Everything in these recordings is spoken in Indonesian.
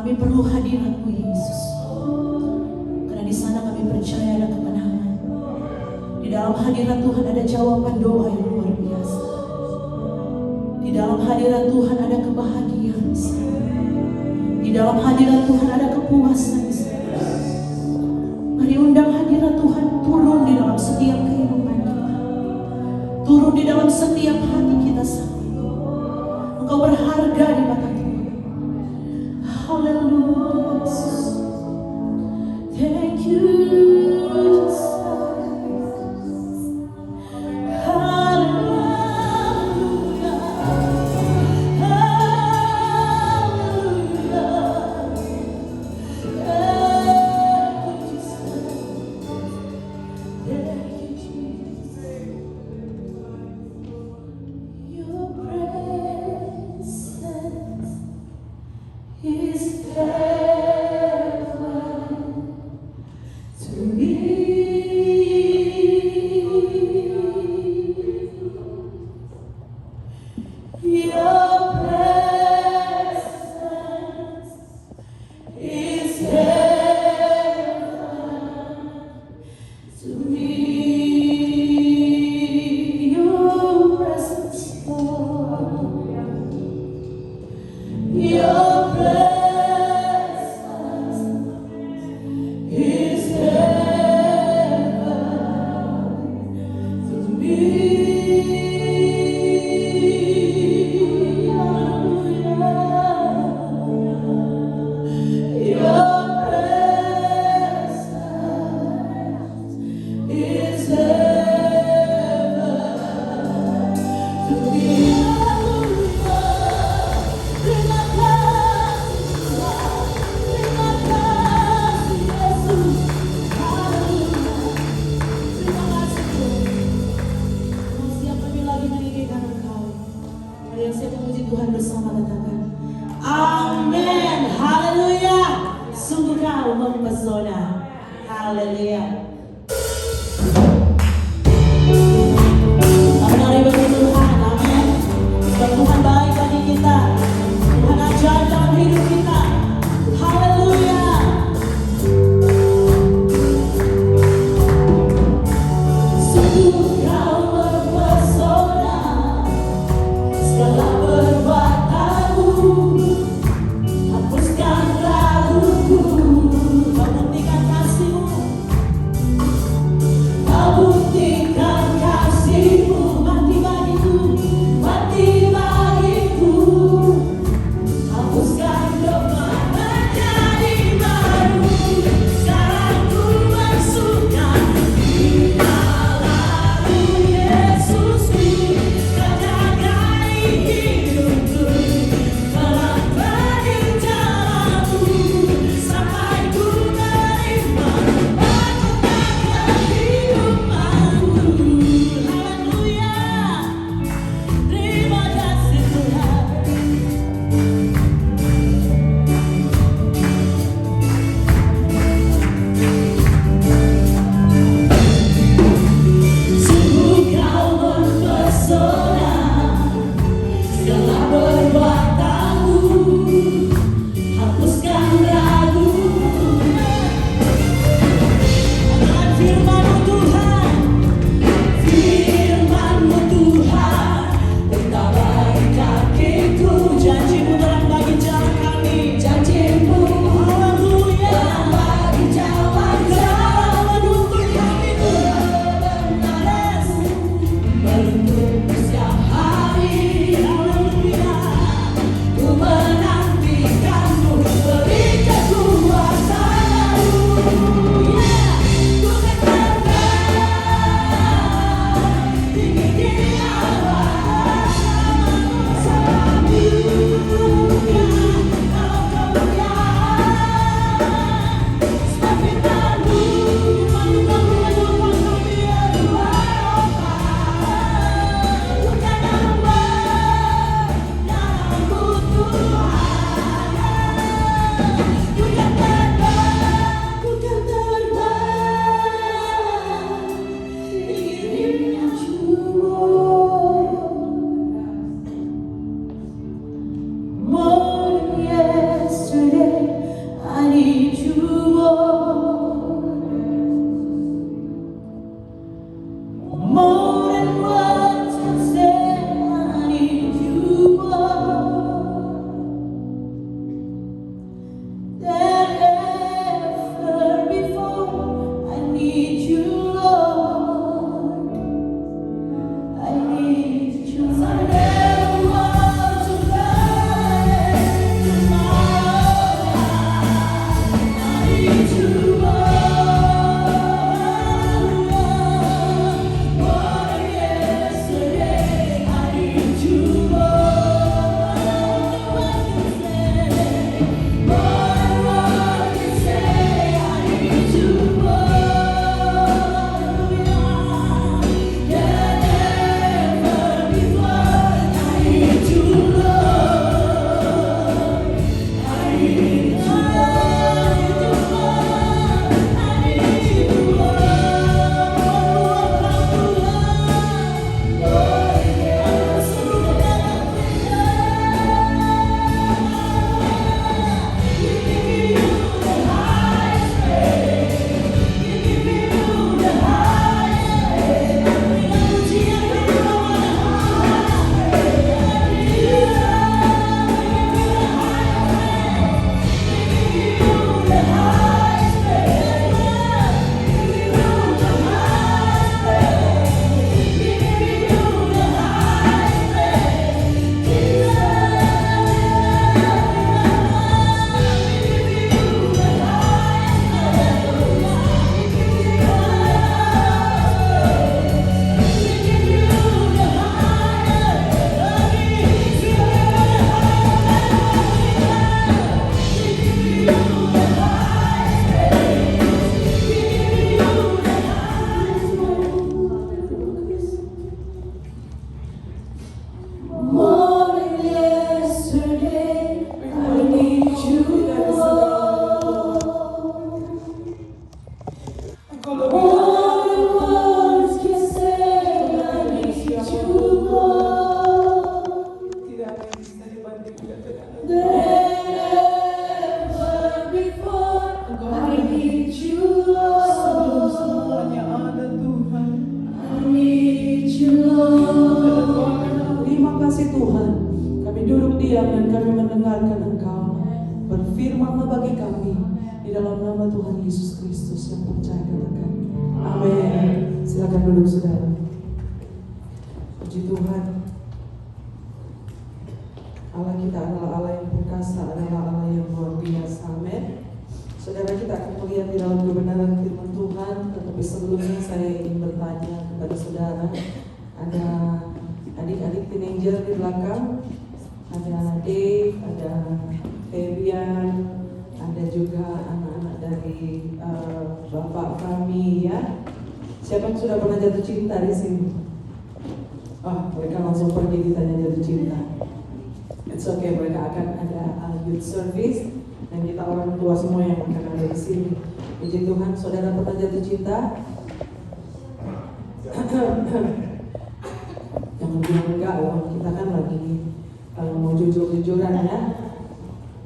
Kami perlu hadirat-Mu Yesus. Karena di sana kami percaya ada kemenangan. Di dalam hadirat Tuhan ada jawaban doa yang luar biasa. Di dalam hadirat Tuhan ada kebahagiaan. Di dalam hadirat Tuhan ada kepuasan. Mari undang hadirat Tuhan turun di dalam setiap kehidupan kita. Turun di dalam setiap hati kita saat ini. Engkau berharga di mata Tuhan. Hallelujah. Thank you, Jesus. Terima kasih Tuhan. Kami duduk diam dan kami mendengarkan Engkau berfirman bagi kami di dalam nama Tuhan Yesus Kristus yang percaya katakan amin. Silakan duduk saudara. Puji Tuhan. Allah kita adalah Allah yang perkasa, adalah Allah yang luar biasa. Amin. Saudara, kita akan melihat di dalam kebenaran firman Tuhan. Tetapi sebelumnya saya ingin bertanya kepada saudara. Ada adik-adik teenager di belakang, ada Dave, ada Fabian, ada juga anak-anak dari Bapak kami ya. Siapa yang sudah pernah jatuh cinta di sini? Mereka langsung pergi ditanya jatuh cinta. It's okay, mereka akan ada youth service dan kita orang tua semua yang akan ada di sini. Puji Tuhan, saudara pernah jatuh cinta? Jangan bilang enggak loh, kita kan lagi mau jujur-jujuran ya.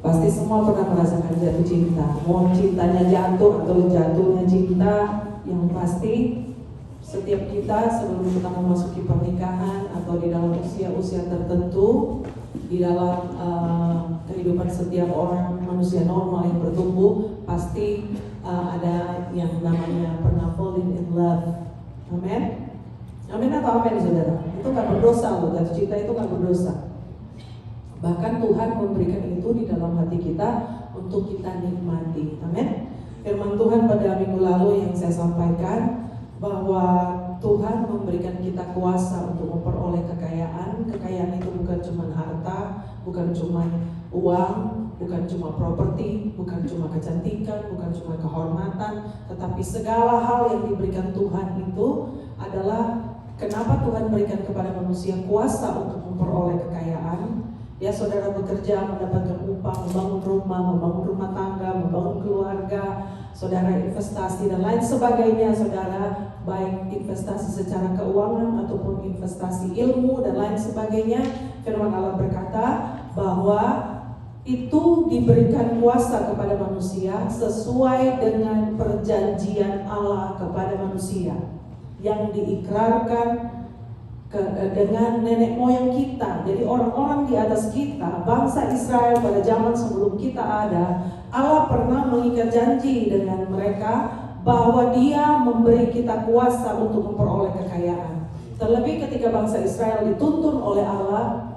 Pasti semua pernah merasakan jatuh cinta. Mau cintanya jatuh atau jatuhnya cinta, yang pasti setiap kita sebelum kita memasuki pernikahan atau di dalam usia-usia tertentu, di dalam kehidupan setiap orang manusia normal yang bertumbuh, pasti ada yang namanya pernah falling in love. Amin. Amin atau amin saudara? Itu gak berdosa loh, jatuh cinta itu gak berdosa. Bahkan Tuhan memberikan itu di dalam hati kita untuk kita nikmati. Amin. Firman Tuhan pada minggu lalu yang saya sampaikan bahwa Tuhan memberikan kita kuasa untuk memperoleh kekayaan. Kekayaan itu bukan cuma harta, bukan cuma uang, bukan cuma properti, bukan cuma kecantikan, bukan cuma kehormatan, tetapi segala hal yang diberikan Tuhan itu adalah kenapa Tuhan berikan kepada manusia kuasa untuk memperoleh kekayaan. Ya, saudara bekerja, mendapatkan upah, membangun rumah tangga, membangun keluarga, saudara investasi dan lain sebagainya, saudara, baik investasi secara keuangan ataupun investasi ilmu dan lain sebagainya. Firman Allah berkata bahwa itu diberikan kuasa kepada manusia sesuai dengan perjanjian Allah kepada manusia yang diikrarkan dengan nenek moyang kita. Jadi orang-orang di atas kita, bangsa Israel pada zaman sebelum kita ada, Allah pernah mengikat janji dengan mereka bahwa Dia memberi kita kuasa untuk memperoleh kekayaan. Terlebih ketika bangsa Israel dituntun oleh Allah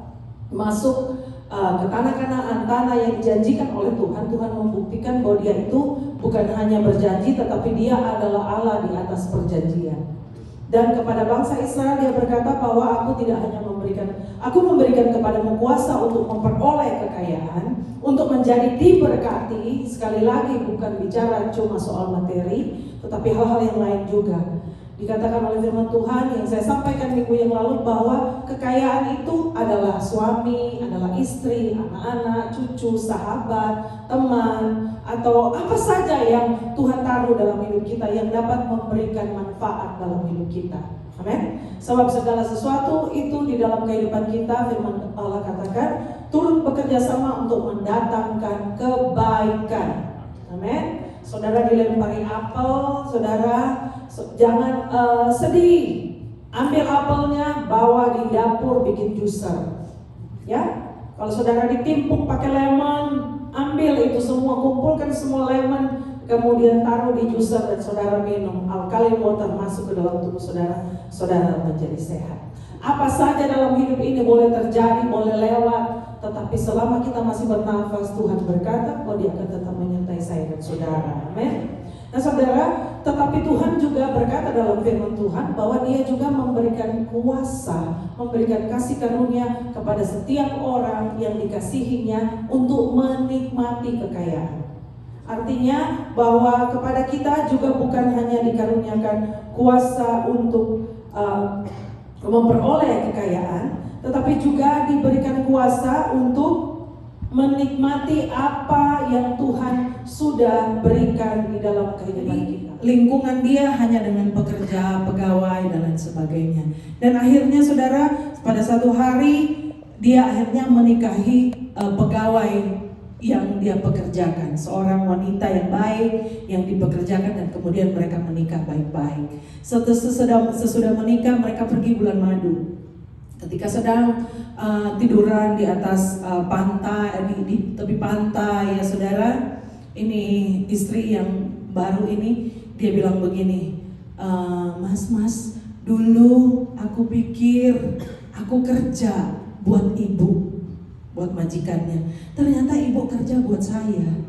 masuk ke tanah Kanaan, tanah yang dijanjikan oleh Tuhan. Tuhan membuktikan bahwa Dia itu bukan hanya berjanji, tetapi Dia adalah Allah di atas perjanjian. Dan kepada bangsa Israel Dia berkata bahwa aku memberikan kepadamu kuasa untuk memperoleh kekayaan, untuk menjadi diberkati. Sekali lagi bukan bicara cuma soal materi, tetapi hal-hal yang lain juga. Dikatakan oleh firman Tuhan yang saya sampaikan minggu yang lalu bahwa kekayaan itu adalah suami, adalah istri, anak-anak, cucu, sahabat, teman, atau apa saja yang Tuhan taruh dalam hidup kita yang dapat memberikan manfaat dalam hidup kita. Amin. Sebab segala sesuatu itu di dalam kehidupan kita, firman Allah katakan, turut bekerja sama untuk mendatangkan kebaikan. Amin. Saudara dilempari apel, saudara jangan sedih. Ambil apelnya, bawa di dapur bikin juicer. Ya, kalau saudara ditimpuk pakai lemon, ambil itu semua, kumpulkan semua lemon, kemudian taruh di juicer dan saudara minum. Alkaline water masuk ke dalam tubuh saudara, saudara menjadi sehat. Apa saja dalam hidup ini boleh terjadi, boleh lewat, tetapi selama kita masih bernafas, Tuhan berkata bahwa Dia akan tetap menyertai saya dan saudara. Amin. Nah saudara, tetapi Tuhan juga berkata dalam firman Tuhan bahwa Dia juga memberikan kuasa, memberikan kasih karunia kepada setiap orang yang dikasihinya untuk menikmati kekayaan. Artinya bahwa kepada kita juga bukan hanya dikaruniakan kuasa untuk memperoleh kekayaan, tetapi juga diberikan kuasa untuk menikmati apa yang Tuhan sudah berikan di dalam kehidupan kita. Lingkungan Dia hanya dengan pekerja, pegawai, dan lain sebagainya. Dan akhirnya saudara, pada satu hari Dia akhirnya menikahi pegawai yang Dia pekerjakan, seorang wanita yang baik yang dipekerjakan, dan kemudian mereka menikah baik-baik. Sesudah menikah mereka pergi bulan madu. Ketika sedang tiduran di atas pantai, di tepi pantai ya saudara, ini istri yang baru ini, dia bilang begini, mas, dulu aku pikir aku kerja buat ibu, buat majikannya. Ternyata ibu kerja buat saya.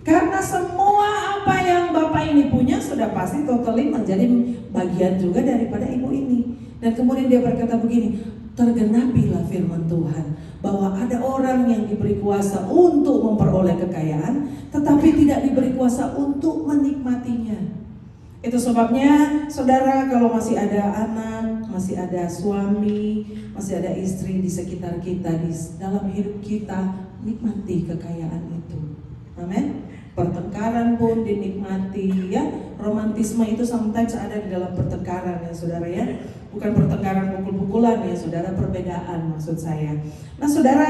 Karena semua apa yang bapak ini punya sudah pasti totally menjadi bagian juga daripada ibu ini. Dan kemudian dia berkata begini, tergenapilah firman Tuhan bahwa ada orang yang diberi kuasa untuk memperoleh kekayaan, tetapi tidak diberi kuasa untuk menikmatinya. Itu sebabnya saudara, kalau masih ada anak, masih ada suami, masih ada istri di sekitar kita, di dalam hidup kita, nikmati kekayaan itu. Amin. Pertengkaran pun dinikmati ya. Romantisme itu sometimes ada di dalam pertengkaran ya saudara ya. Bukan pertengkaran pukul-pukulan ya saudara, perbedaan maksud saya. Nah saudara,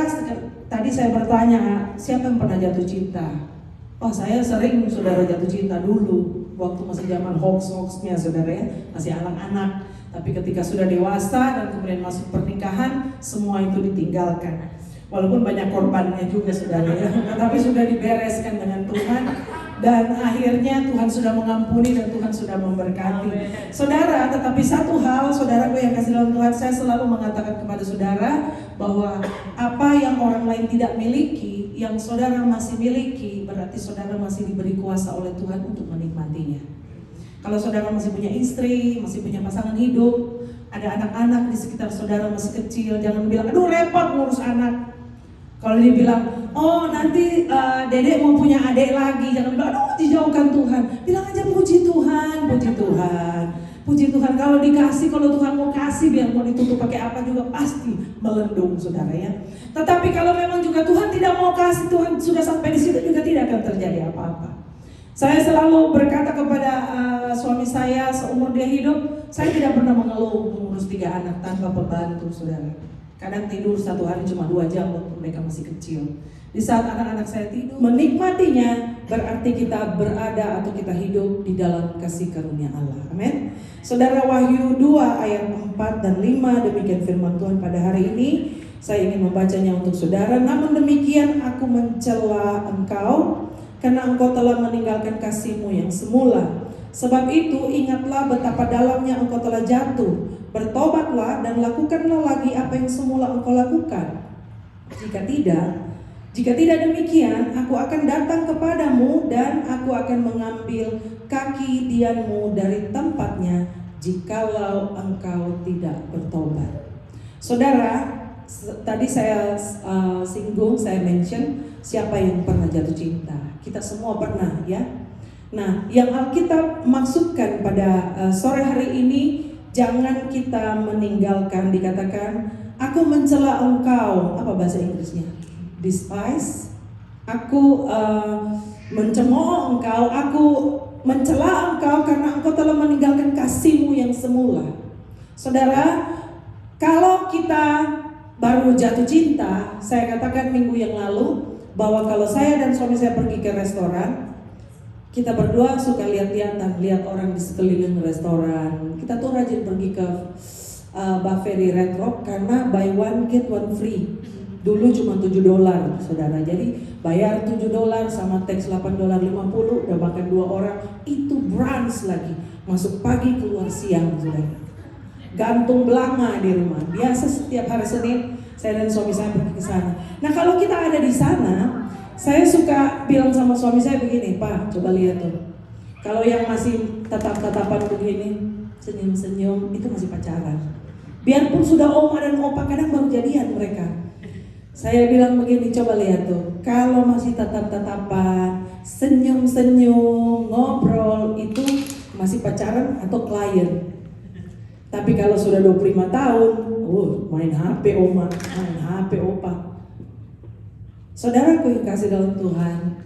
tadi saya bertanya, siapa yang pernah jatuh cinta? Oh saya sering saudara jatuh cinta dulu, waktu masih zaman hoax-hoaxnya saudara ya, masih anak-anak. Tapi ketika sudah dewasa dan kemudian masuk pernikahan, semua itu ditinggalkan. Walaupun banyak korbannya juga saudara ya, tapi sudah dibereskan dengan Tuhan. Dan akhirnya Tuhan sudah mengampuni dan Tuhan sudah memberkati. Saudara, tetapi satu hal saudaraku yang kasih dalam Tuhan, saya selalu mengatakan kepada saudara bahwa apa yang orang lain tidak miliki, yang saudara masih miliki, berarti saudara masih diberi kuasa oleh Tuhan untuk menikmatinya. Kalau saudara masih punya istri, masih punya pasangan hidup, ada anak-anak di sekitar saudara masih kecil, jangan bilang, aduh repot ngurus anak. Kalau dia bilang, oh nanti dedek mau punya adik lagi, jangan bilang, aduh dijauhkan Tuhan. Bilang aja puji Tuhan, puji Tuhan, puji Tuhan. Kalau dikasih, kalau Tuhan mau kasih, biar mau ditutup pakai apa juga pasti melendung saudara ya. Tetapi kalau memang juga Tuhan tidak mau kasih, Tuhan sudah sampai di situ juga tidak akan terjadi apa-apa. Saya selalu berkata kepada suami saya seumur dia hidup, saya tidak pernah mengeluh mengurus 3 anak tanpa pembantu saudara. Kadang tidur satu hari cuma 2 jam waktu mereka masih kecil. Di saat anak-anak saya tidur, menikmatinya berarti kita berada atau kita hidup di dalam kasih karunia Allah. Amin. Saudara, Wahyu 2 ayat 4 dan 5, demikian firman Tuhan pada hari ini. Saya ingin membacanya untuk saudara. Namun demikian aku mencela engkau, karena engkau telah meninggalkan kasihmu yang semula. Sebab itu ingatlah betapa dalamnya engkau telah jatuh. Bertobatlah dan lakukanlah lagi apa yang semula engkau lakukan. Jika tidak demikian, aku akan datang kepadamu dan aku akan mengambil kaki dianmu dari tempatnya, jikalau engkau tidak bertobat. Saudara, tadi saya singgung, saya mention siapa yang pernah jatuh cinta. Kita semua pernah ya. Nah, yang Alkitab maksudkan pada sore hari ini, jangan kita meninggalkan, dikatakan, aku mencela engkau, apa bahasa Inggrisnya? Despise. Aku mencemooh engkau, aku mencela engkau karena engkau telah meninggalkan kasihmu yang semula. Saudara, kalau kita baru jatuh cinta, saya katakan minggu yang lalu, bahwa kalau saya dan suami saya pergi ke restoran, kita berdua suka lihat orang di sekeliling restoran. Kita tuh rajin pergi ke buffet di Red Rock karena buy one get one free. Dulu cuma $7 saudara. Jadi bayar $7 sama tax $8.50, udah makan 2 orang. Itu brunch lagi. Masuk pagi keluar siang saudara. Gantung belanga di rumah. Biasa setiap hari Senin saya dan suami saya pergi ke sana. Nah kalau kita ada di sana, saya suka bilang sama suami saya begini, Pak, coba lihat tuh. Kalau yang masih tatap-tatapan begini, senyum-senyum, itu masih pacaran. Biarpun sudah oma dan opa, kadang baru jadian mereka. Saya bilang begini, coba lihat tuh. Kalau masih tatap-tatapan, senyum-senyum, ngobrol, itu masih pacaran atau klien. Tapi kalau sudah 25 tahun, main HP oma, main HP opa. Saudaraku yang kasih dalam Tuhan,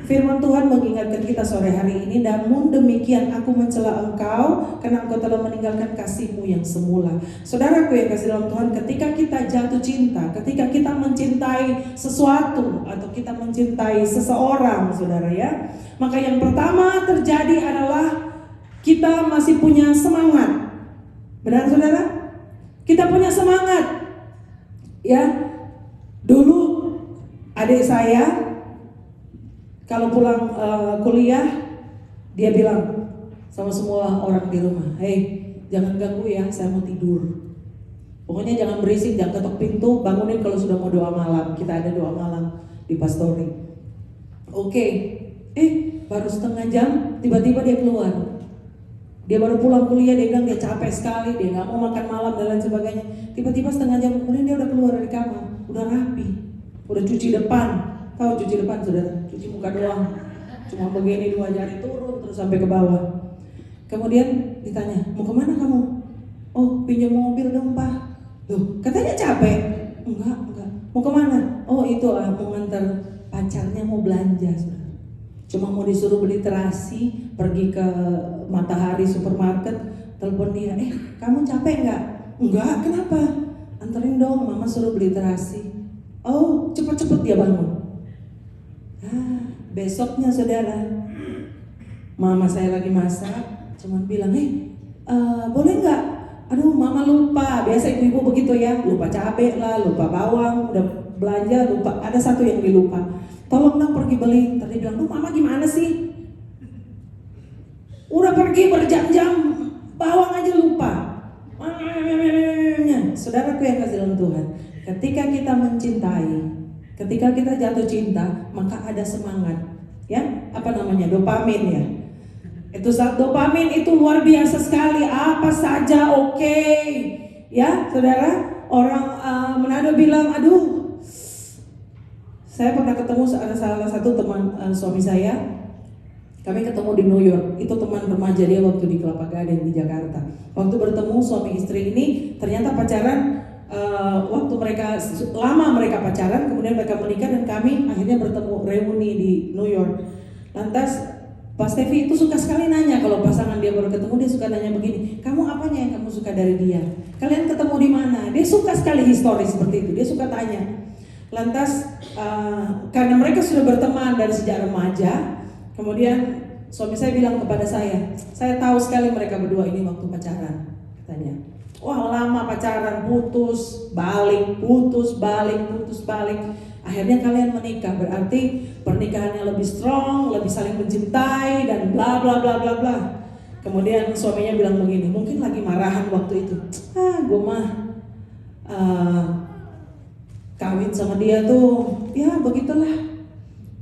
firman Tuhan mengingatkan kita sore hari ini, namun demikian aku mencela engkau karena engkau telah meninggalkan kasihmu yang semula. Saudaraku yang kasih dalam Tuhan, ketika kita jatuh cinta, ketika kita mencintai sesuatu atau kita mencintai seseorang, saudara ya, maka yang pertama terjadi adalah kita masih punya semangat. Benar saudara? Kita punya semangat. Ya, dulu adik saya kalau pulang kuliah, dia bilang sama semua orang di rumah, "Hei, jangan ganggu ya, saya mau tidur. Pokoknya jangan berisik, jangan ketok pintu, bangunin kalau sudah mau doa malam. Kita ada doa malam di pastori." Oke, baru setengah jam, tiba-tiba dia keluar. Dia baru pulang kuliah, dia bilang dia capek sekali, dia nggak mau makan malam dan lain sebagainya. Tiba-tiba setengah jam kemudian dia udah keluar dari kamar, udah rapi, udah cuci depan. Tahu cuci depan saudara? Cuci muka doang, cuma begini 2 jari turun terus sampai ke bawah. Kemudian ditanya, "Mau kemana kamu?" "Oh, pinjam mobil dong Pak." "Loh, katanya capek." Enggak. "Mau kemana?" "Oh itu mau nganter pacarnya mau belanja saudara. Cuma mau disuruh beli terasi, pergi ke Matahari supermarket, telepon dia, kamu capek nggak?" "Enggak, kenapa?" "Anterin dong, mama suruh beli terasi." Oh, cepet-cepet dia bangun. Besoknya saudara, mama saya lagi masak, cuman bilang, boleh nggak? Aduh, mama lupa. Biasa ibu-ibu begitu ya, lupa cabai lah, lupa bawang, udah belanja lupa. Ada satu yang dilupa. "Tolong dong pergi beli." Tadi bilang, "Duh, mama gimana sih? Udah pergi berjam-jam, bawang aja lupa." Saudaraku yang kasih dalam Tuhan, ketika kita mencintai, ketika kita jatuh cinta, maka ada semangat, ya, dopamin ya. Itu saat dopamin itu luar biasa sekali, apa saja oke. Ya, saudara, orang Manado bilang, "Aduh, saya pernah ketemu ada salah satu teman suami saya. Kami ketemu di New York, itu teman remaja dia waktu di Kelapa Gading di Jakarta. Waktu bertemu suami istri ini, ternyata pacaran, waktu lama mereka pacaran, kemudian mereka menikah dan kami akhirnya bertemu reuni di New York. Lantas Pak Stevi itu suka sekali nanya, kalau pasangan dia baru ketemu, dia suka nanya begini, "Kamu apanya yang kamu suka dari dia? Kalian ketemu di mana?" Dia suka sekali historis seperti itu, dia suka tanya. Lantas karena mereka sudah berteman dari sejak remaja, kemudian suami saya bilang kepada saya tahu sekali mereka berdua ini waktu pacaran, katanya. Wah, lama pacaran, putus balik. Akhirnya kalian menikah, berarti pernikahannya lebih strong, lebih saling mencintai dan bla bla bla bla bla. Kemudian suaminya bilang begini, mungkin lagi marahan waktu itu. Gue mah kawin sama dia tuh, ya begitulah.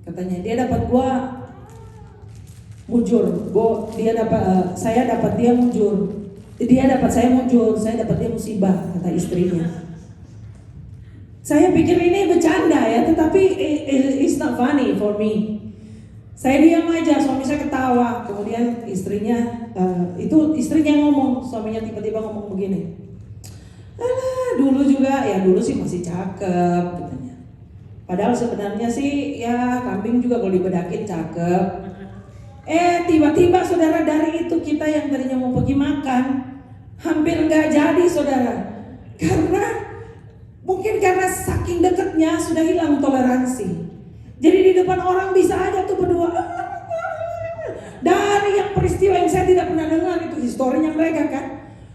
Katanya dia dapat gue mujur, saya dapat dia mujur. Dia dapat saya mujur, saya dapat dia musibah, kata istrinya. Saya pikir ini bercanda ya, tetapi it's not funny for me. Saya diam aja, suami saya ketawa. Kemudian istrinya yang ngomong, suaminya tiba-tiba ngomong begini. "Alah, dulu sih masih cakep," katanya. Padahal sebenarnya sih ya kambing juga kalau dibedakin cakep. Tiba-tiba saudara, dari itu kita yang tadinya mau pergi makan hampir nggak jadi saudara, karena saking dekatnya sudah hilang toleransi. Jadi di depan orang bisa aja tuh berdua. Dari yang peristiwa yang saya tidak pernah dengar itu historinya mereka kan.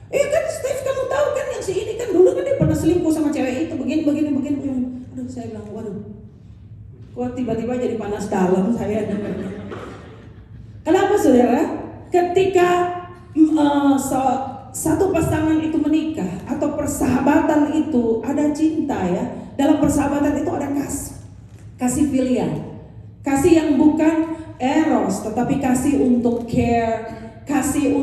Kan Steve, kamu tahu kan yang si ini kan dulu kan dia pernah selingkuh sama cewek itu begini. Aduh, saya bilang waduh, kok tiba-tiba jadi panas dalam saya dengarnya. Kenapa saudara? Ketika satu pasangan itu menikah atau persahabatan itu ada cinta ya. Dalam persahabatan itu ada kasih filial, kasih yang bukan eros, tetapi kasih untuk care, kasih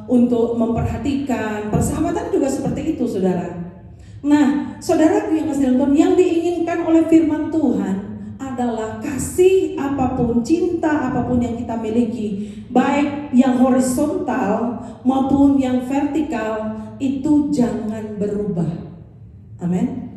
untuk memperhatikan. Persahabatan juga seperti itu saudara. Nah, saudaraku yang kasih Tuhan, yang diinginkan oleh firman Tuhan adalah kasih apapun, cinta apapun yang kita miliki, baik yang horizontal maupun yang vertikal, itu jangan berubah. Amin.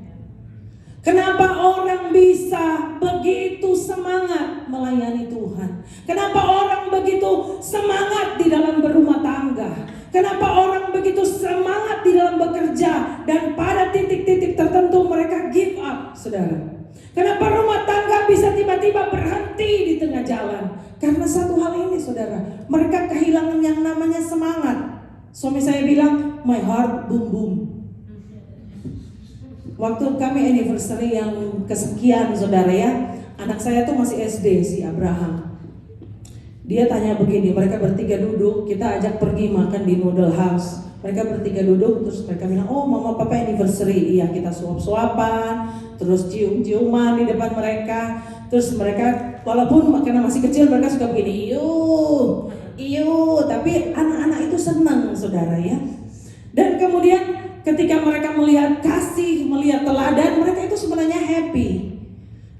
Kenapa orang bisa begitu semangat melayani Tuhan? Kenapa orang begitu semangat di dalam berumah tangga? Kenapa orang begitu semangat di dalam bekerja dan pada titik-titik tertentu mereka give up, saudara? Kenapa rumah tangga bisa tiba-tiba berhenti di tengah jalan? Karena satu hal ini saudara, mereka kehilangan yang namanya semangat. Suami saya bilang, my heart boom boom. Waktu kami anniversary yang kesekian saudara ya, anak saya tuh masih SD, si Abraham. Dia tanya begini, mereka bertiga duduk, kita ajak pergi makan di Noodle House. Mereka bertiga duduk, terus mereka bilang, oh mama papa anniversary. Iya, kita suap-suapan, terus cium-ciuman di depan mereka. Terus mereka, walaupun karena masih kecil, mereka suka begini, iu, tapi anak-anak itu senang saudara ya. Dan kemudian ketika mereka melihat kasih, melihat teladan, mereka itu sebenarnya happy.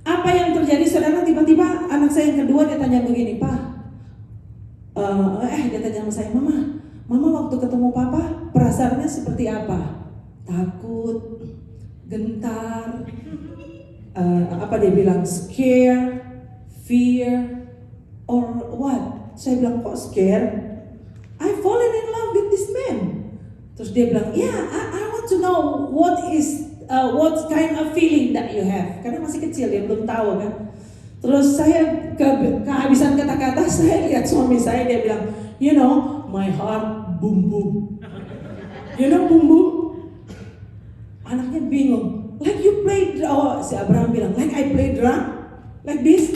Apa yang terjadi saudara, tiba-tiba anak saya yang kedua dia tanya begini, Pak, dia tanya sama saya, Mama waktu ketemu Papa perasaannya seperti apa? Takut, gentar, apa dia bilang, scare, fear, or what? Saya bilang, kok scare? I fallen in love with this man. Terus dia bilang, yeah, I want to know what kind of feeling that you have. Karena masih kecil, dia belum tahu kan. Terus saya kehabisan kata-kata, saya lihat suami saya, dia bilang, you know, my heart boom boom. You know boom boom? Anaknya bingung. Like you play, si Abraham bilang, like I play drum? Like this?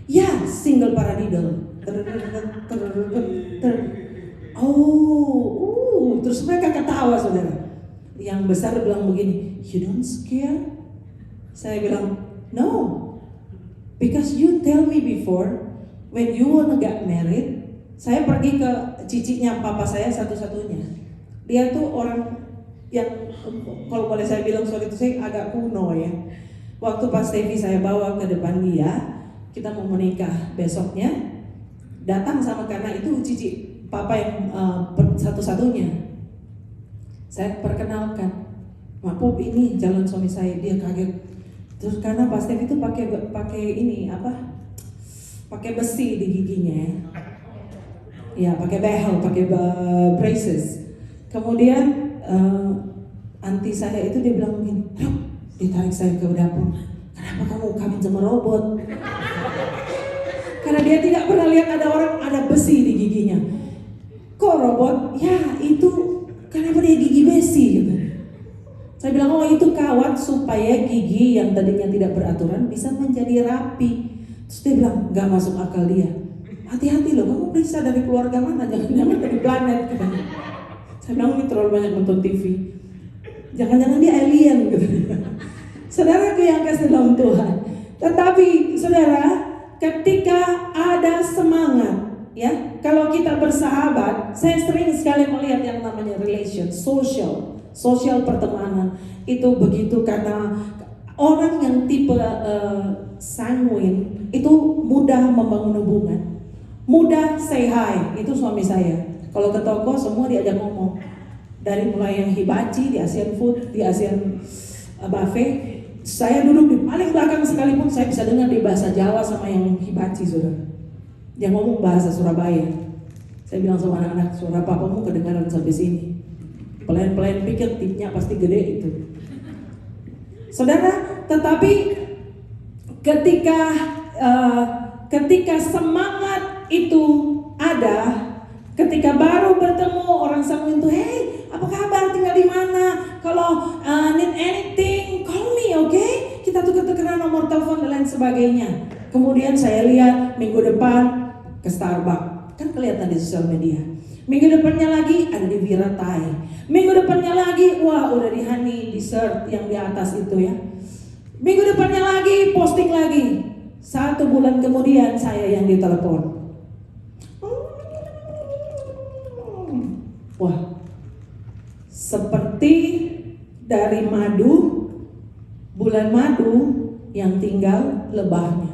Yeah, single paradiddle. Terus mereka ketawa saudara. Yang besar bilang begini, you don't scare? Saya bilang, no, because you tell me before when you wanna get married. Saya pergi ke cicitnya papa saya satu-satunya. Dia tuh orang yang kalau boleh saya bilang sorry itu saya agak kuno ya. Waktu pas Tevi saya bawa ke depan dia, kita mau menikah besoknya, datang sama karena itu cici papa yang satu-satunya. Saya perkenalkan, Pop ini calon suami saya. Dia kaget. Terus karena pas Tevi itu pakai ini apa? Pakai besi di giginya ya. Ya pakai behel, pakai braces. Kemudian anti saya itu dia bilang begini, dia tarik saya ke dapur. Kenapa kamu kawin sama robot? Karena dia tidak pernah lihat ada orang ada besi di giginya. Kok robot? Ya itu kenapa dia gigi besi gitu. Saya bilang, oh itu kawat supaya gigi yang tadinya tidak beraturan bisa menjadi rapi. Terus dia bilang, gak masuk akal dia. Hati-hati loh, kamu periksa dari keluarga mana, jangan-jangan dari planet gitu. Saya bilang, ini terlalu banyak nonton TV. Jangan-jangan dia alien gitu. Saudaraku yang kasih dalam Tuhan. Tetapi saudara, ketika ada semangat, ya, kalau kita bersahabat, saya sering sekali melihat yang namanya relation, social pertemanan itu begitu karena orang yang tipe sanguin itu mudah membangun hubungan, mudah say hi. Itu suami saya. Kalau ke toko semua diajak ngomong. Dari mulai yang hibachi di Asian Food, di Asian Buffet. Saya duduk di paling belakang sekalipun saya bisa dengar di bahasa Jawa sama yang hibachi saudara. Yang ngomong bahasa Surabaya. Saya bilang sama anak-anak, suara papamu kedengaran sampai sini. Pelayan-pelayan pikir tipnya pasti gede itu. Saudara, tetapi ketika semangat itu ada, ketika baru bertemu orang sambung itu, hey, apa kabar, tinggal di mana? Kalau need anything, call me, okay? Kita tuker-tukeran nomor telepon dan lain sebagainya. Kemudian saya lihat minggu depan ke Starbucks, kan kelihatan di sosial media. Minggu depannya lagi ada di Viratai. Minggu depannya lagi, wah udah di Honey Dessert yang di atas itu ya. Minggu depannya lagi posting lagi. 1 bulan kemudian saya yang ditelepon. Wah, seperti dari madu, bulan madu yang tinggal lebahnya.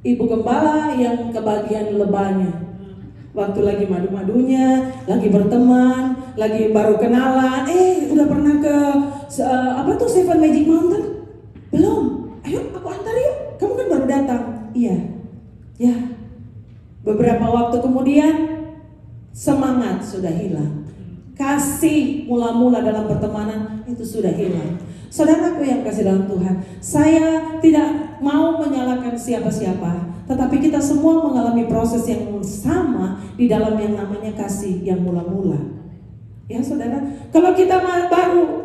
Ibu gembala yang kebagian lebahnya. Waktu lagi madu-madunya, lagi berteman, lagi baru kenalan, udah pernah ke Seven Magic Mountain? Belum. Ayo aku antar yuk. Kamu kan baru datang. Iya. Ya. Beberapa waktu kemudian semangat sudah hilang. kasih mula-mula dalam pertemanan itu sudah hilang. Saudaraku yang kasih dalam Tuhan, saya tidak mau menyalahkan siapa-siapa, tetapi kita semua mengalami proses yang sama di dalam yang namanya kasih yang mula-mula. Ya saudara, kalau kita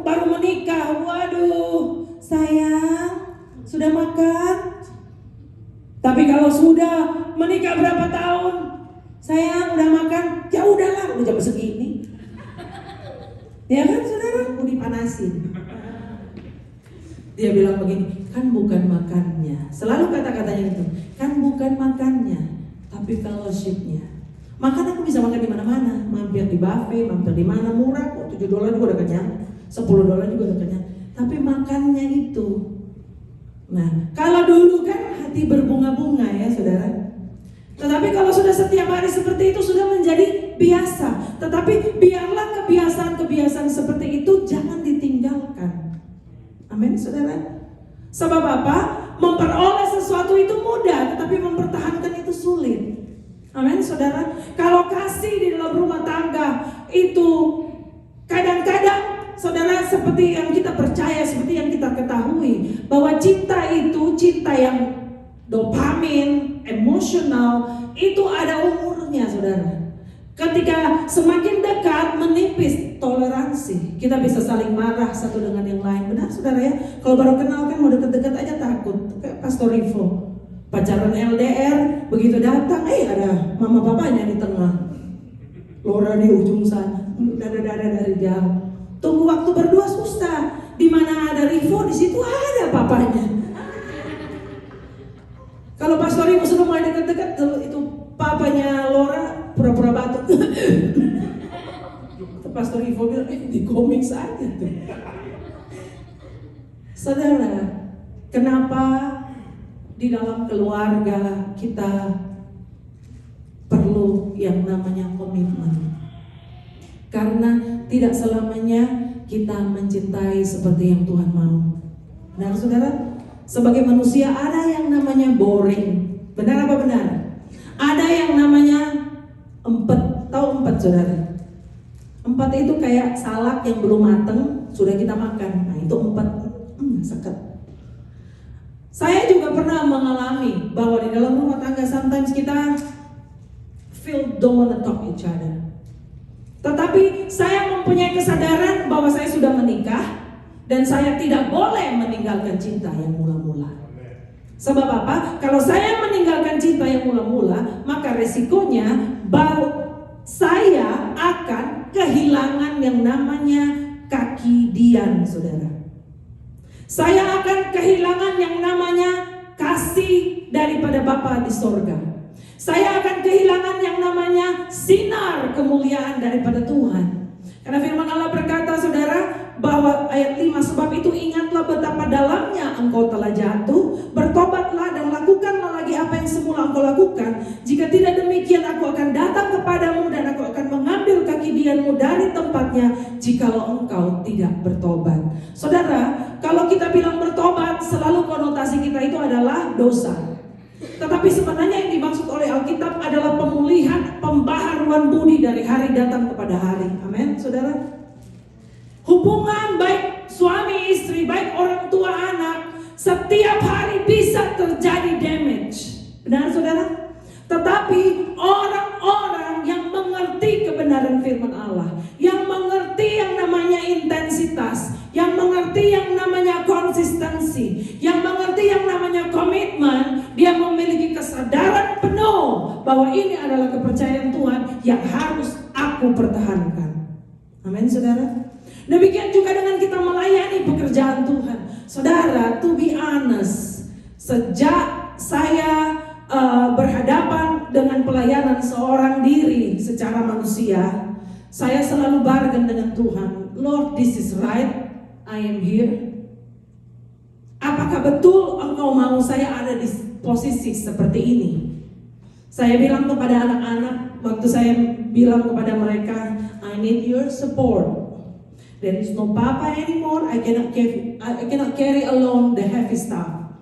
baru menikah, waduh, sayang, sudah makan? Tapi kalau sudah menikah berapa tahun, sayang udah makan? Ya udahlah, udah jam segini. Ya kan saudara, mau dipanasin. Dia bilang begini, kan bukan makannya. Selalu kata-katanya itu, kan bukan makannya, tapi fellowshipnya. Makan aku bisa makan di mana-mana, mampir di buffet, mampir di mana, murah kok, $7 juga udah kenyang, $10 juga udah kenyang. Tapi makannya itu. Nah, kalau dulu kan hati berbunga-bunga ya saudara. Tetapi kalau sudah setiap hari seperti itu sudah menjadi biasa. Tetapi biarlah kebiasaan-kebiasaan seperti itu jangan ditinggalkan. Amin saudara. Sebab apa? Memperoleh sesuatu itu mudah, tetapi mempertahankan itu sulit. Amin saudara. Kalau kasih di dalam rumah tangga itu kadang-kadang saudara, seperti yang kita percaya, seperti yang kita ketahui, bahwa cinta itu cinta yang dopamin, emosional, itu ada umurnya saudara. Ketika semakin dekat menipis toleransi, kita bisa saling marah satu dengan yang lain. Benar saudara ya? Kalau baru kenal kan mau deket-deket aja takut. Kayak Pastor Rivo, pacaran LDR, begitu datang, ada mama papanya di tengah, Laura di ujung sana, dada-dada dari jauh. Tunggu waktu berdua susah. Di mana ada Rivo, di situ ada papanya. Kalau Pastor Rivo sudah mulai dekat-dekat, itu papanya Laura pura-pura batuk. Pastor Rivo bilang, di komik saja tuh. Saudara, kenapa di dalam keluarga kita perlu yang namanya komitmen? Karena tidak selamanya kita mencintai seperti yang Tuhan mau. Benar saudara? Sebagai manusia ada yang namanya boring. Benar apa benar? Ada yang namanya empet. Tahu empet saudara? Empet itu kayak salak yang belum mateng sudah kita makan. Nah itu empet. Seket. Saya juga pernah mengalami bahwa di dalam rumah tangga sometimes kita don't wanna talk each other. Tetapi saya mempunyai kesadaran bahwa saya sudah menikah dan saya tidak boleh meninggalkan cinta yang mula-mula. Sebab apa? Kalau saya meninggalkan cinta yang mula-mula, maka resikonya bahwa saya akan kehilangan yang namanya kaki dian, saudara. Saya akan kehilangan yang namanya kasih daripada Bapa di sorga. Saya akan kehilangan yang namanya sinar kemuliaan daripada Tuhan. Karena firman Allah berkata saudara, bahwa ayat 5, sebab itu ingatlah betapa dalamnya engkau telah jatuh, bertobatlah dan lakukanlah lagi apa yang semula engkau lakukan. Jika tidak demikian aku akan datang kepadamu dan aku akan mengambil kaki dianmu dari tempatnya jikalau engkau tidak bertobat. Saudara, kalau kita bilang bertobat, selalu konotasi kita itu adalah dosa. Tetapi sebenarnya yang dimaksud oleh Alkitab adalah pemulihan, pembaharuan budi dari hari datang kepada hari. Amin, saudara. Hubungan baik suami istri, baik orang tua anak, setiap hari bisa terjadi damage. Benar saudara? Tetapi orang-orang yang mengerti kebenaran firman Allah, yang mengerti yang namanya intensitas, yang mengerti yang namanya konsistensi, yang mengerti yang namanya komitmen, dia memiliki kesadaran penuh bahwa ini adalah kepercayaan Tuhan yang harus aku pertahankan. Amin saudara. Demikian juga dengan kita melayani pekerjaan Tuhan. Saudara, to be honest, sejak saya berhadapan dengan pelayanan seorang diri secara manusia, saya selalu bargain dengan Tuhan. Lord, this is right, I am here. Apakah betul engkau mau saya ada di posisi seperti ini? Saya bilang kepada anak-anak, waktu saya bilang kepada mereka, I need your support. There is no papa anymore. I cannot carry alone the heavy stuff.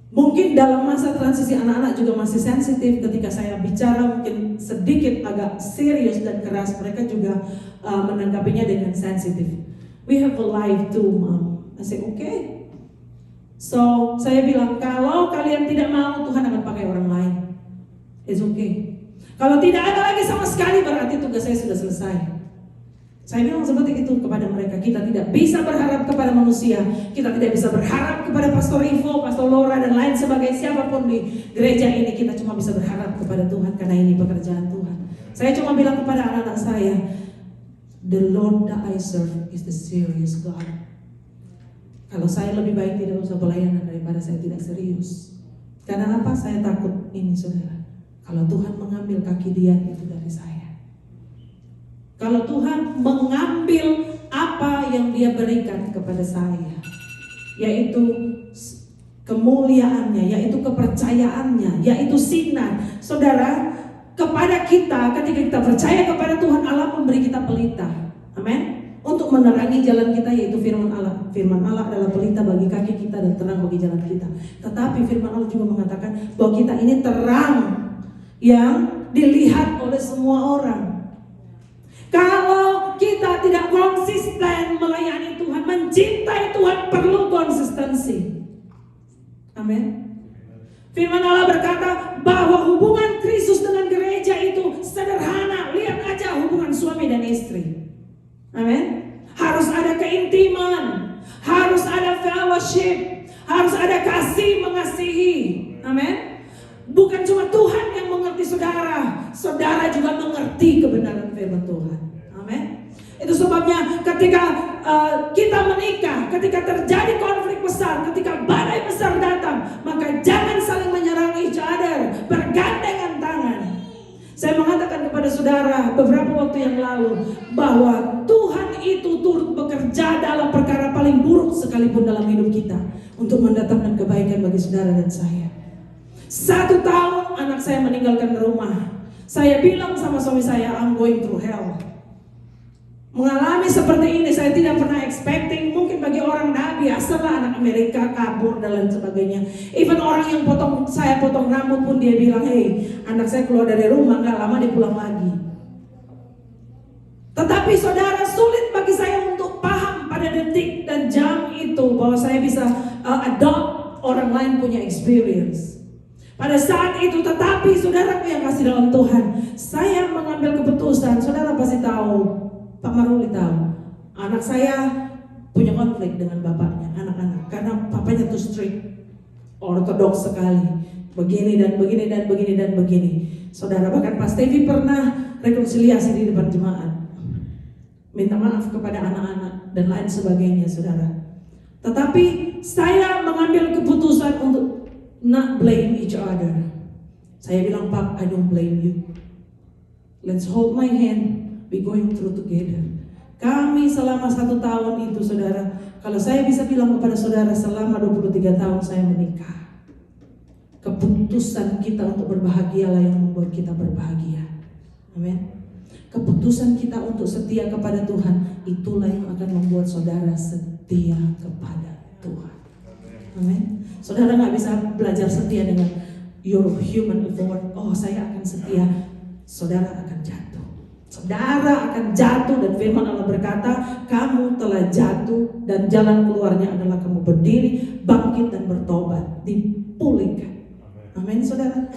Mungkin dalam masa transisi anak-anak juga masih sensitif ketika saya bicara, mungkin sedikit agak serius dan keras, mereka juga menanggapinya dengan sensitif. We have a life too, Mom. I say, okay. So, saya bilang, kalau kalian tidak mau, Tuhan akan pakai orang lain. It's okay. Kalau tidak ada lagi sama sekali, berarti tugas saya sudah selesai. Saya bilang seperti itu kepada mereka. Kita tidak bisa berharap kepada manusia. Kita tidak bisa berharap kepada Pastor Ivo, Pastor Laura, dan lain sebagainya. Siapapun di gereja ini, kita cuma bisa berharap kepada Tuhan, karena ini pekerjaan Tuhan. Saya cuma bilang kepada anak-anak saya, the Lord that I serve is the serious God. Kalau saya lebih baik tidak usah pelayanan daripada saya tidak serius. Karena apa? Saya takut ini, saudara. Kalau Tuhan mengambil kaki dia itu dari saya. Kalau Tuhan mengambil apa yang dia berikan kepada saya, yaitu kemuliaannya, yaitu kepercayaannya, yaitu sinar. Saudara, kepada kita, ketika kita percaya kepada Tuhan, Allah memberi kita pelita. Amin. Untuk menerangi jalan kita, yaitu firman Allah. Firman Allah adalah pelita bagi kaki kita dan terang bagi jalan kita. Tetapi firman Allah juga mengatakan bahwa kita ini terang yang dilihat oleh semua orang. Kalau kita tidak konsisten melayani Tuhan, mencintai Tuhan, perlu konsistensi. Amin. Firman Allah berkata bahwa hubungan Kristus dengan gereja itu sederhana. Lihat aja hubungan suami dan istri. Amin. Harus ada keintiman, harus ada fellowship, harus ada kasih mengasihi. Amin. Bukan cuma Tuhan yang mengerti saudara, saudara juga mengerti kebenaran firman Tuhan. Amin. Itu sebabnya ketika kita menikah, ketika terjadi konflik besar, ketika badai besar datang, maka jangan saling menyerang each other, bergandengan tangan. Saya mengatakan kepada saudara beberapa waktu yang lalu bahwa Tuhan itu turut bekerja dalam perkara paling buruk sekalipun dalam hidup kita untuk mendatangkan kebaikan bagi saudara dan saya. 1 tahun anak saya meninggalkan rumah. Saya bilang sama suami saya, I'm going through hell. Mengalami seperti ini saya tidak pernah expecting. Mungkin bagi orang biasalah anak Amerika kabur dan lain sebagainya. Even orang yang saya potong rambut pun dia bilang, hey, anak saya keluar dari rumah, gak lama dia pulang lagi. Tetapi saudara, sulit bagi saya untuk paham pada detik dan jam itu bahwa saya bisa adopt orang lain punya experience. Pada saat itu, tetapi saudaraku yang kasih dalam Tuhan, saya mengambil keputusan. Saudara pasti tahu, Pak Maruli tahu, anak saya punya konflik dengan bapaknya, anak-anak, karena papanya tuh strict, ortodoks sekali, begini dan begini dan begini dan begini. Saudara, bahkan Pak Stevi pernah rekonsiliasi di depan jemaat, minta maaf kepada anak-anak dan lain sebagainya, saudara. Tetapi saya mengambil keputusan untuk not blame each other. Saya bilang, Pak, I don't blame you. Let's hold my hand. We going through together. Kami selama 1 tahun itu, saudara, kalau saya bisa bilang kepada saudara, selama 23 tahun saya menikah. Keputusan kita untuk berbahagialah yang membuat kita berbahagia. Amin. Keputusan kita untuk setia kepada Tuhan, itulah yang akan membuat saudara setia kepada Tuhan. Amin. Saudara gak bisa belajar setia dengan your human effort. Oh, saya akan setia. Saudara akan jatuh. Saudara akan jatuh, dan firman Allah berkata, kamu telah jatuh dan jalan keluarnya adalah kamu berdiri, bangkit dan bertobat, dipulihkan. Amin, saudara.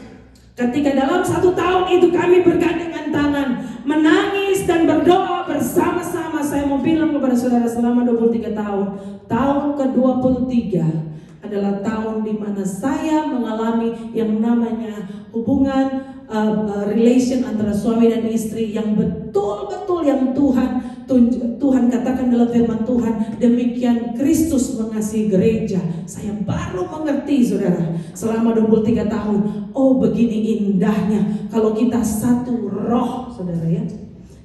Ketika dalam 1 tahun itu kami bergandengan tangan, menangis dan berdoa bersama-sama. Saya mau bilang kepada saudara, selama 23 tahun, tahun ke-23 adalah tahun di mana saya mengalami yang namanya hubungan relation antara suami dan istri yang betul-betul yang Tuhan katakan dalam firman Tuhan, demikian Kristus mengasihi gereja. Saya baru mengerti, saudara, selama 23 tahun. Oh, begini indahnya kalau kita satu roh, saudara, ya.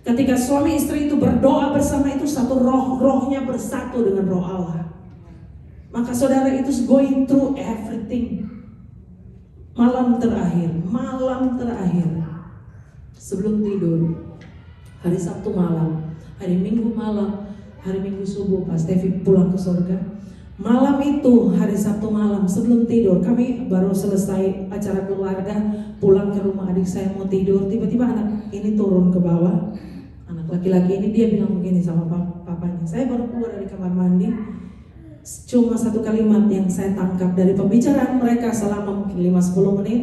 Ketika suami istri itu berdoa bersama, itu satu roh, rohnya bersatu dengan roh Allah. Maka saudara, itu going through everything. Malam terakhir sebelum tidur, hari Sabtu malam, hari Minggu malam, hari Minggu subuh, Pak Stevi pulang ke surga. Malam itu, hari Sabtu malam sebelum tidur, kami baru selesai acara keluarga, pulang ke rumah adik saya mau tidur, tiba-tiba anak ini turun ke bawah. Anak laki-laki ini dia bilang begini sama papanya, saya baru keluar dari kamar mandi, cuma satu kalimat yang saya tangkap dari pembicaraan mereka selama mungkin 5-10 menit.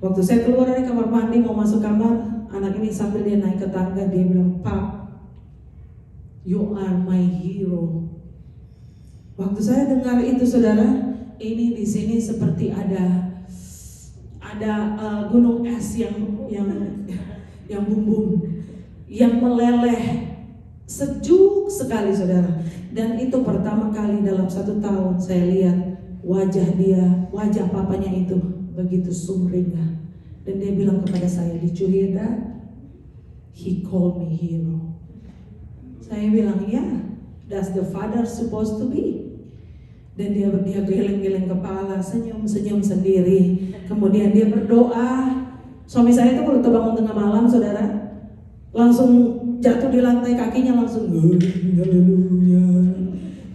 Waktu saya keluar dari kamar mandi mau masuk kamar, anak ini sambil dia naik ke tangga, dia bilang, "Pap, you are my hero." Waktu saya dengar itu, saudara, ini di sini seperti ada gunung es yang bumbung, yang meleleh, sejuk sekali, saudara. Dan itu pertama kali dalam 1 tahun saya lihat wajah papanya itu begitu sumringah. Dan dia bilang kepada saya, "Did you hear that? He called me hero." Saya bilang, "Ya, that's the father supposed to be." Dan dia geleng-geleng kepala, senyum sendiri. Kemudian dia berdoa. Suami saya itu kalau terbangun tengah malam, saudara, langsung jatuh di lantai, kakinya langsung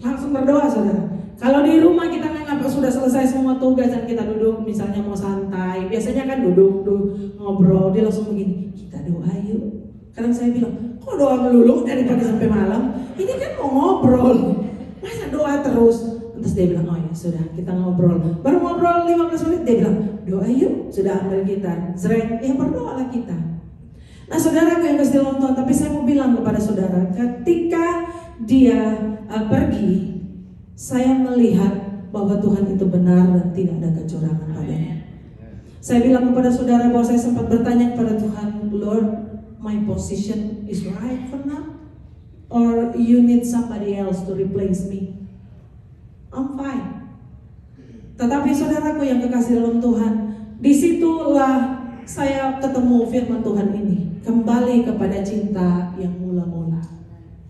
langsung berdoa, saudara. Kalau di rumah kita nggak sudah selesai semua tugas dan kita duduk, misalnya mau santai, biasanya kan duduk ngobrol, dia langsung begini, "Kita doa yuk." Kadang saya bilang, "Kok doa melulu dari pagi sampai malam? Ini kan mau ngobrol, masa doa terus?" Terus dia bilang, "Oh ya sudah, kita ngobrol." Baru ngobrol 15 menit dia bilang, "Doa yuk." Sudah ambil gitar, zreng, ya berdoalah kita. Nah, saudaraku yang kasih dalam Tuhan, tapi saya mau bilang kepada saudara, ketika dia pergi, saya melihat bahwa Tuhan itu benar dan tidak ada kecurangan padanya. Saya bilang kepada saudara bahwa saya sempat bertanya kepada Tuhan, "Lord, my position is right for now? Or you need somebody else to replace me?" I'm fine. Tetapi saudaraku yang kekasih dalam Tuhan, disitulah saya ketemu firman Tuhan ini, kembali kepada cinta yang mula-mula.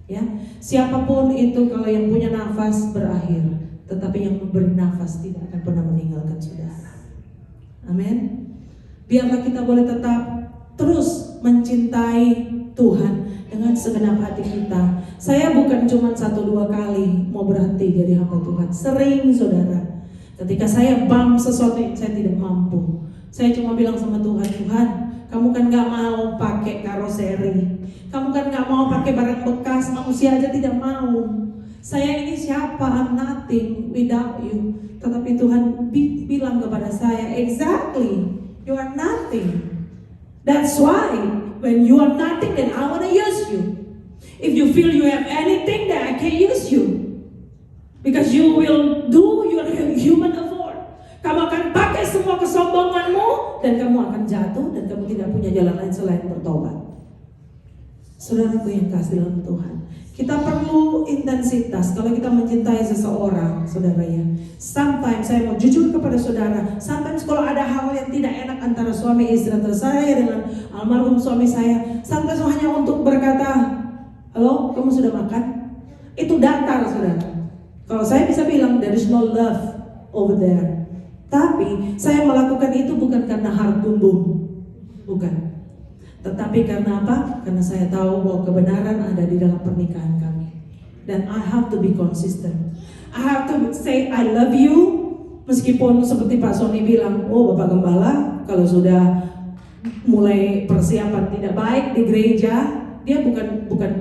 Ya, siapapun itu, kalau yang punya nafas berakhir, tetapi yang memberi nafas tidak akan pernah meninggalkan saudara. Amin. Biarlah kita boleh tetap terus mencintai Tuhan dengan segenap hati kita. Saya bukan cuma 1-2 kali mau berhenti jadi hamba Tuhan. Sering, saudara. Ketika saya sesuatu yang saya tidak mampu, saya cuma bilang sama Tuhan, "Tuhan, kamu kan gak mau pakai karoseri, kamu kan gak mau pakai barang bekas, manusia aja tidak mau. Saya ini siapa? I'm nothing without you." Tetapi Tuhan bilang kepada saya, "Exactly, you are nothing. That's why when you are nothing, then I want to use you. If you feel you have anything, then I can use you. Because you will do your human effort. Kamu akan pakai semua kesombonganmu dan kamu akan jatuh dan kamu tidak punya jalan lain selain bertobat." Saudaraku yang kasih dalam Tuhan, kita perlu intensitas kalau kita mencintai seseorang, saudara ya. Sometimes saya mau jujur kepada saudara, sometimes kalau ada hal yang tidak enak antara suami istri, antara saya dengan almarhum suami saya, sometimes hanya untuk berkata, "Halo, kamu sudah makan?" Itu datar, saudara. Kalau saya bisa bilang there is no love over there. Tapi saya melakukan itu bukan karena heart bumbung, bukan. Tetapi karena apa? Karena saya tahu bahwa kebenaran ada di dalam pernikahan kami. Dan I have to be consistent. I have to say I love you. Meskipun seperti Pak Sony bilang, "Oh Bapak Gembala, kalau sudah mulai persiapan tidak baik di gereja," dia bukan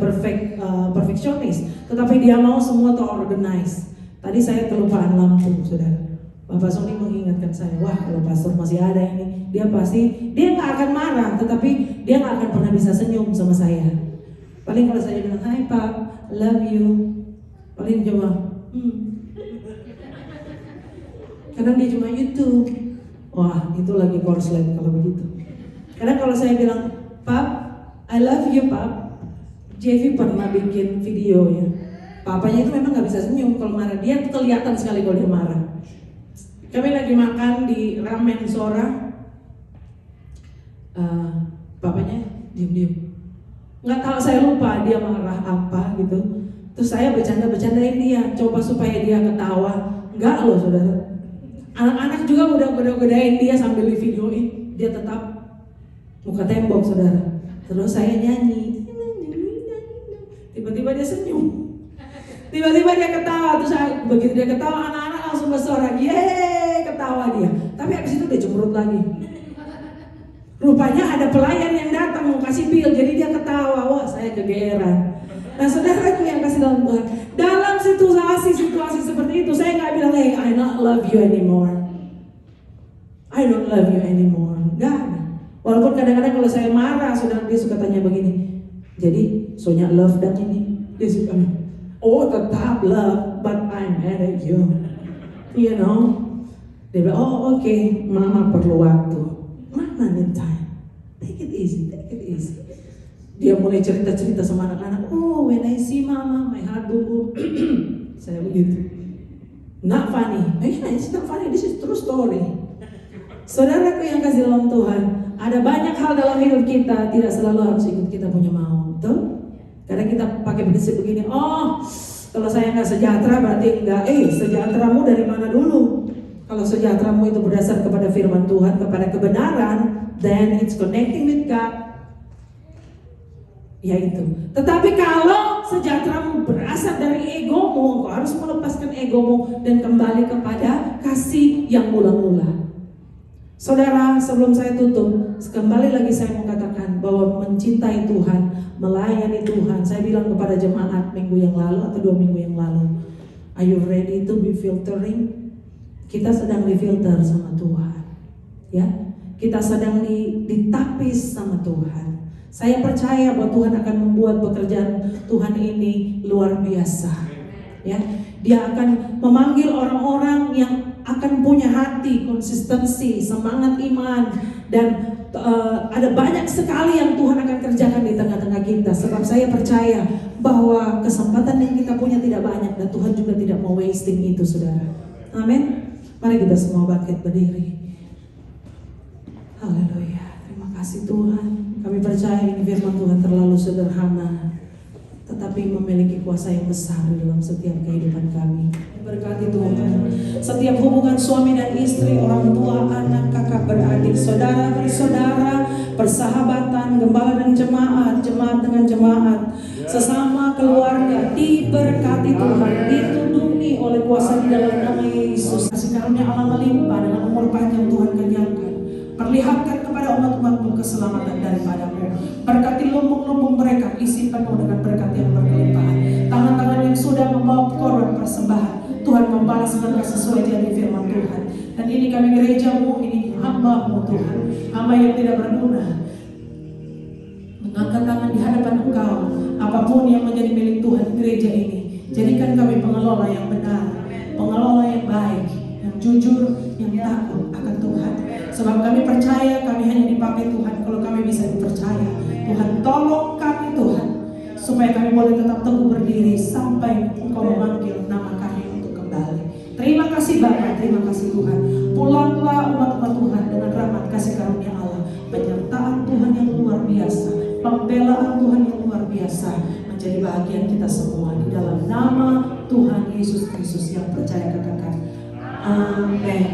perfeksionis, tetapi dia mau semua terorganize. Tadi saya kelupaan lampu, saudara. Bapak Sony mengingatkan saya, "Wah, kalau pastor masih ada ini, dia nggak akan marah, tetapi dia nggak akan pernah bisa senyum sama saya." Paling kalau saya bilang, "Hai Pak, love you," paling cuma kadang dia cuma YouTube. Wah, itu lagi korslet kalau begitu. Kadang kalau saya bilang, "Pap, I love you Pap." JV pernah bikin video ya. Papanya itu memang nggak bisa senyum kalau marah. Dia kelihatan sekali kalau dia marah. Kami lagi makan di ramen Sora, papanya diem-diem. Nggak tahu, saya lupa dia marah apa gitu. Terus saya bercanda-bercandain dia, coba supaya dia ketawa. Enggak loh, saudara. Anak-anak juga udah goda-godain dia sambil di videoin. Dia tetap muka tembok, saudara. Terus saya nyanyi, tiba-tiba dia senyum. Tiba-tiba dia ketawa, terus begitu dia ketawa anak-anak langsung bersorak, yeay, ketawa dia. Tapi habis itu dia cemberut lagi. Rupanya ada pelayan yang datang mau kasih pil, jadi dia ketawa. Wah, saya kegeeran. Nah, saudaraku yang kasih dalam Tuhan, dalam situasi seperti itu, saya nggak bilang, hey, I not love you anymore. I don't love you anymore. Nggak ada. Walaupun kadang-kadang kalau saya marah, saudara, dia suka tanya begini. Jadi, soalnya love dan ini, dia suka, oh tetap love, but I'm mad at you. You know? Dia bilang, oh oke, mama perlu waktu. Mama need time. Take it easy, take it easy. Dia mulai cerita-cerita sama anak-anak. Oh, when I see mama, my heart boom boom. Saya begitu. Not funny. Yeah, it's not funny. This is true story. Saudaraku yang kasih dalam Tuhan, ada banyak hal dalam hidup kita tidak selalu harus ikut kita punya mau, betul? Kadang kita pakai prinsip begini, oh kalau saya nggak sejahtera berarti enggak. Sejahteramu dari mana dulu? Kalau sejahteramu itu berdasar kepada firman Tuhan, kepada kebenaran, then it's connecting with God. Ya itu. Tetapi kalau sejahteramu berasal dari egomu, engkau harus melepaskan egomu dan kembali kepada kasih yang mula-mula. Saudara, sebelum saya tutup, kembali lagi saya mau katakan bahwa mencintai Tuhan, melayani Tuhan. Saya bilang kepada jemaat minggu yang lalu atau 2 minggu yang lalu, are you ready to be filtering? Kita sedang difilter sama Tuhan, ya. Kita sedang ditapis sama Tuhan. Saya percaya bahwa Tuhan akan membuat pekerjaan Tuhan ini luar biasa, ya. Dia akan memanggil orang-orang yang akan punya hati, konsistensi, semangat iman, dan ada banyak sekali yang Tuhan akan kerjakan di tengah-tengah kita. Sebab saya percaya bahwa kesempatan yang kita punya tidak banyak dan Tuhan juga tidak mau wasting itu, saudara. Amin. Mari kita semua bangkit berdiri. Haleluya. Terima kasih Tuhan. Kami percaya ini firman Tuhan terlalu sederhana, tetapi memiliki kuasa yang besar dalam setiap kehidupan kami. Berkati Tuhan setiap hubungan suami dan istri, orang tua, anak, kakak, beradik, saudara bersaudara, persahabatan, gembala dan jemaat, jemaat dengan jemaat, sesama keluarga, diberkati Tuhan, ditundungi oleh kuasa di dalam nama Yesus. Kasih karunia Allah melimpah dengan umur panjang Tuhan kenyangkan. Perlihatkan kepada umat-umat-Mu keselamatan daripadamu. Berkati lumbung-lumbung mereka, isi penuh dengan berkat yang berkelimpahan. Tangan-tangan yang sudah membawa korban persembahan, Tuhan membalas mereka sesuai janji firman Tuhan. Dan ini kami gereja-Mu, ini hamba-Mu Tuhan, hamba yang tidak berguna, mengangkat tangan di hadapan Engkau. Apapun yang menjadi milik Tuhan gereja ini, jadikan kami pengelola yang benar, pengelola yang baik, yang jujur, yang takut akan Tuhan. Sebab kami percaya kami hanya dipakai Tuhan kalau kami bisa dipercaya. Tuhan tolong kami Tuhan, supaya kami boleh tetap teguh berdiri sampai Engkau memanggil nama kami untuk kembali. Terima kasih Bapa, terima kasih Tuhan. Pulanglah umat-umat Tuhan dengan rahmat kasih karunia Allah, penyertaan Tuhan yang luar biasa, pembelaan Tuhan yang luar biasa menjadi bahagian kita semua. Di dalam nama Tuhan Yesus Kristus yang percaya katakan amin.